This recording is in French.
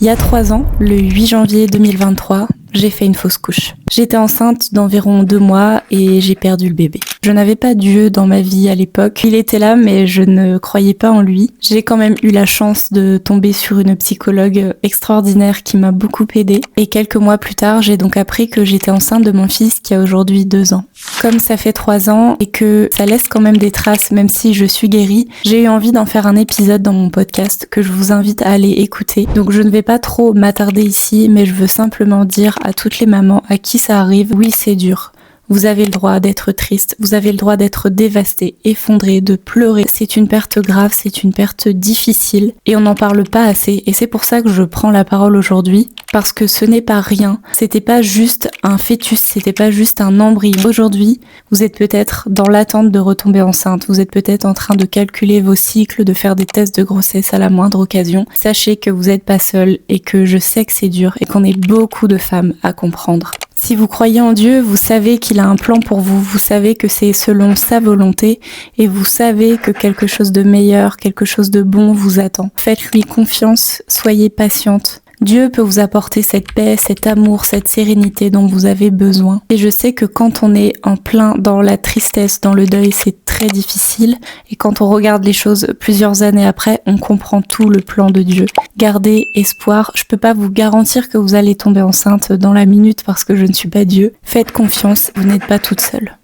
Il y a 3 ans, le 8 janvier 2023, j'ai fait une fausse couche. J'étais enceinte d'environ 2 mois et j'ai perdu le bébé. Je n'avais pas Dieu dans ma vie à l'époque. Il était là, mais je ne croyais pas en lui. J'ai quand même eu la chance de tomber sur une psychologue extraordinaire qui m'a beaucoup aidée. Et quelques mois plus tard, j'ai donc appris que j'étais enceinte de mon fils qui a aujourd'hui 2 ans. Comme ça fait 3 ans et que ça laisse quand même des traces, même si je suis guérie, j'ai eu envie d'en faire un épisode dans mon podcast que je vous invite à aller écouter. Donc je ne vais pas trop m'attarder ici, mais je veux simplement dire à toutes les mamans à qui ça arrive, oui c'est dur. Vous avez le droit d'être triste, vous avez le droit d'être dévasté, effondré, de pleurer. C'est une perte grave, c'est une perte difficile et on n'en parle pas assez. Et c'est pour ça que je prends la parole aujourd'hui, parce que ce n'est pas rien. C'était pas juste un fœtus, c'était pas juste un embryon. Aujourd'hui, vous êtes peut-être dans l'attente de retomber enceinte, vous êtes peut-être en train de calculer vos cycles, de faire des tests de grossesse à la moindre occasion. Sachez que vous n'êtes pas seul et que je sais que c'est dur et qu'on est beaucoup de femmes à comprendre. Si vous croyez en Dieu, vous savez qu'il a un plan pour vous, vous savez que c'est selon sa volonté et vous savez que quelque chose de meilleur, quelque chose de bon vous attend. Faites-lui confiance, soyez patiente. Dieu peut vous apporter cette paix, cet amour, cette sérénité dont vous avez besoin. Et je sais que quand on est en plein dans la tristesse, dans le deuil, c'est très difficile. Et quand on regarde les choses plusieurs années après, on comprend tout le plan de Dieu. Gardez espoir. Je peux pas vous garantir que vous allez tomber enceinte dans la minute parce que je ne suis pas Dieu. Faites confiance, vous n'êtes pas toute seule.